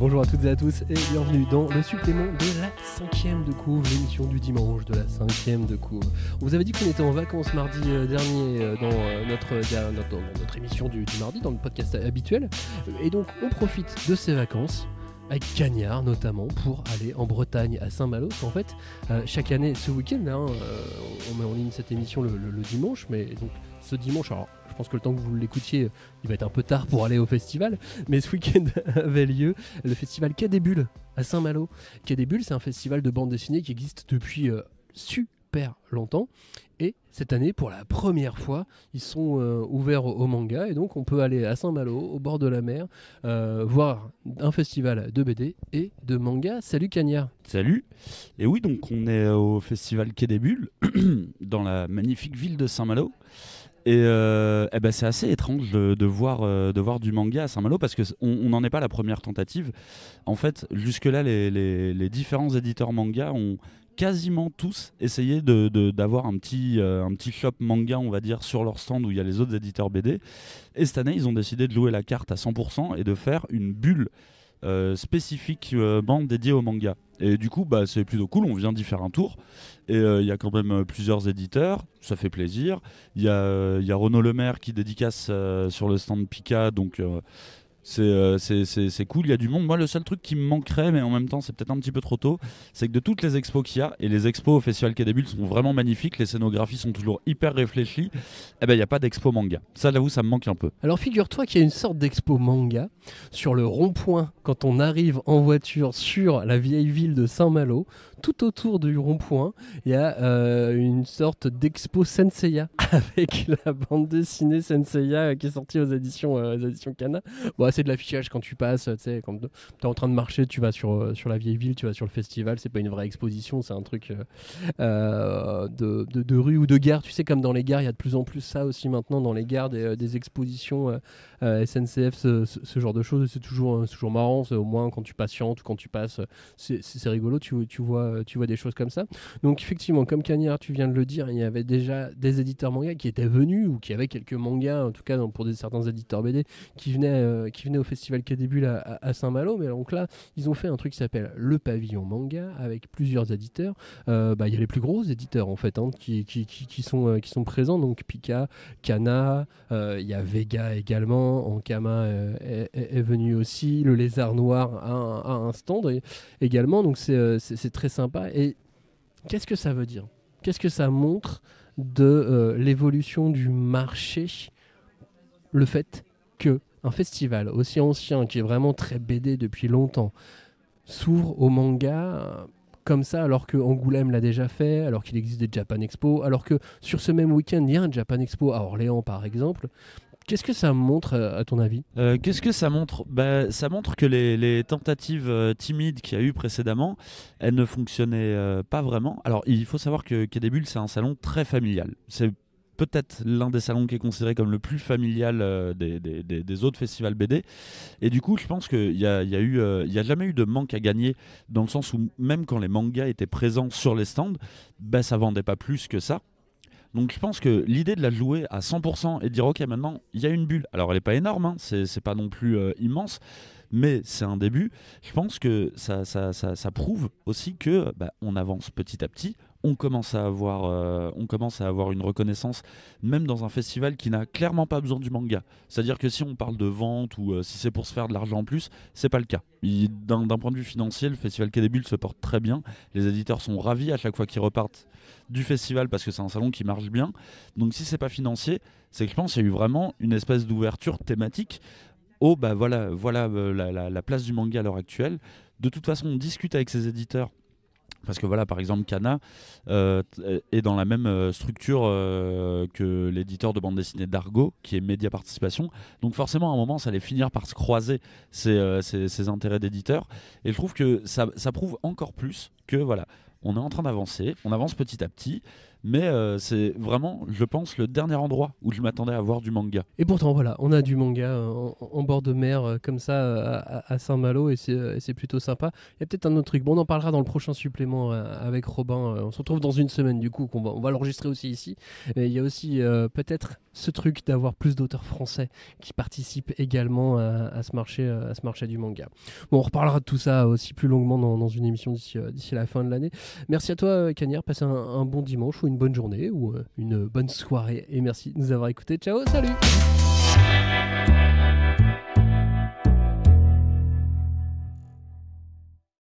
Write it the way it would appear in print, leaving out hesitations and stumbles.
Bonjour à toutes et à tous et bienvenue dans le supplément de la 5e de couve, l'émission du dimanche de la 5e de couve. On vous avait dit qu'on était en vacances mardi dernier dans notre émission du mardi, dans le podcast habituel. Et donc on profite de ces vacances avec Cagnard notamment pour aller en Bretagne à Saint-Malo. En fait, chaque année, ce week-end, on met en ligne cette émission le dimanche, mais donc ce dimanche, alors je pense que le temps que vous l'écoutiez, il va être un peu tard pour aller au festival, mais ce week-end avait lieu le festival Quai des Bulles à Saint-Malo. Quai des Bulles, c'est un festival de bande dessinée qui existe depuis super longtemps. Et cette année, pour la première fois, ils sont ouverts au manga. Et donc, on peut aller à Saint-Malo, au bord de la mer, voir un festival de BD et de manga. Salut Cagnard. Salut. Et oui, donc on est au festival Quai des Bulles, dans la magnifique ville de Saint-Malo. Et c'est assez étrange de voir du manga à Saint-Malo parce qu'on n'en est pas la première tentative. En fait, jusque-là, les différents éditeurs manga ont quasiment tous essayé d'avoir un petit shop manga, on va dire, sur leur stand où il y a les autres éditeurs BD. Et cette année, ils ont décidé de louer la carte à 100% et de faire une bulle spécifiquement dédiée au manga. Et du coup, c'est plutôt cool, on vient d'y faire un tour. Et il y a quand même plusieurs éditeurs, ça fait plaisir. Il y a Renaud Lemaire qui dédicace sur le stand Pika, donc c'est cool, il y a du monde. Moi, le seul truc qui me manquerait, mais en même temps c'est peut-être un petit peu trop tôt, c'est que de toutes les expos qu'il y a, et les expos au Festival Quai des Bulles sont vraiment magnifiques, les scénographies sont toujours hyper réfléchies, il n'y a pas d'expo manga. Ça, j'avoue, ça me manque un peu. Alors figure-toi qu'il y a une sorte d'expo manga sur le rond-point quand on arrive en voiture sur la vieille ville de Saint-Malo. Tout autour du rond-point, il y a une sorte d'expo Senseiya avec la bande dessinée Senseiya qui est sortie aux éditions Kana. Bon, c'est de l'affichage quand tu passes, tu sais, quand tu es en train de marcher, tu vas sur la vieille ville, tu vas sur le festival, c'est pas une vraie exposition, c'est un truc de rue ou de gare. Tu sais, comme dans les gares, il y a de plus en plus ça aussi maintenant dans les gares, des expositions SNCF, ce genre de choses. C'est toujours marrant, au moins quand tu patientes ou quand tu passes, c'est rigolo, tu vois des choses comme ça. Donc effectivement, comme Cagnard, tu viens de le dire, il y avait déjà des éditeurs manga qui étaient venus ou qui avaient quelques mangas, en tout cas pour certains éditeurs BD qui venaient au festival Quai des Bulles à Saint-Malo. Mais donc là, ils ont fait un truc qui s'appelle le pavillon manga avec plusieurs éditeurs. Il y a les plus gros éditeurs en fait qui sont présents, donc Pika, Kana, il y a Vega également, Ankama est venu aussi, le Lézard Noir a un stand également, donc c'est très sympa. Et qu'est-ce que ça veut dire ? Qu'est-ce que ça montre de l'évolution du marché, le fait que un festival aussi ancien, qui est vraiment très BD depuis longtemps, s'ouvre au manga comme ça, alors que Angoulême l'a déjà fait, alors qu'il existe des Japan Expo, alors que sur ce même week-end, il y a un Japan Expo à Orléans par exemple. Qu'est-ce que ça montre à ton avis ? Qu'est-ce que ça montre ? Ça montre que les tentatives timides qu'il y a eu précédemment, elles ne fonctionnaient pas vraiment. Alors il faut savoir que Quai des Bulles, c'est un salon très familial. C'est peut-être l'un des salons qui est considéré comme le plus familial des autres festivals BD. Et du coup, je pense qu'il y a jamais eu de manque à gagner, dans le sens où même quand les mangas étaient présents sur les stands, ça vendait pas plus que ça. Donc je pense que l'idée de la jouer à 100% et de dire ok, maintenant il y a une bulle, alors elle n'est pas énorme, hein, c'est pas non plus immense, mais c'est un début. Je pense que ça prouve aussi que on avance petit à petit. On commence à avoir une reconnaissance, même dans un festival qui n'a clairement pas besoin du manga. C'est-à-dire que si on parle de vente ou si c'est pour se faire de l'argent en plus, c'est pas le cas. D'un point de vue financier, le festival Quai des Bulles se porte très bien. Les éditeurs sont ravis à chaque fois qu'ils repartent du festival parce que c'est un salon qui marche bien. Donc si c'est pas financier, c'est que je pense qu'il y a eu vraiment une espèce d'ouverture thématique. La place du manga à l'heure actuelle. De toute façon, on discute avec ces éditeurs. Parce que par exemple, Kana est dans la même structure que l'éditeur de bande dessinée d'Argo, qui est Média Participation. Donc forcément, à un moment, ça allait finir par se croiser ces intérêts d'éditeurs. Et je trouve que ça prouve encore plus que on est en train d'avancer, on avance petit à petit. Mais c'est vraiment, je pense, le dernier endroit où je m'attendais à voir du manga. Et pourtant, voilà, on a du manga en bord de mer comme ça à Saint-Malo et c'est plutôt sympa. Il y a peut-être un autre truc. Bon, on en parlera dans le prochain supplément avec Robin. On se retrouve dans une semaine du coup, on va l'enregistrer aussi ici. Et il y a aussi peut-être ce truc d'avoir plus d'auteurs français qui participent également à ce marché du manga. Bon, on reparlera de tout ça aussi plus longuement dans une émission d'ici la fin de l'année. Merci à toi, Cagnard. Passez un bon dimanche ou une bonne journée ou une bonne soirée. Et merci de nous avoir écoutés. Ciao, salut!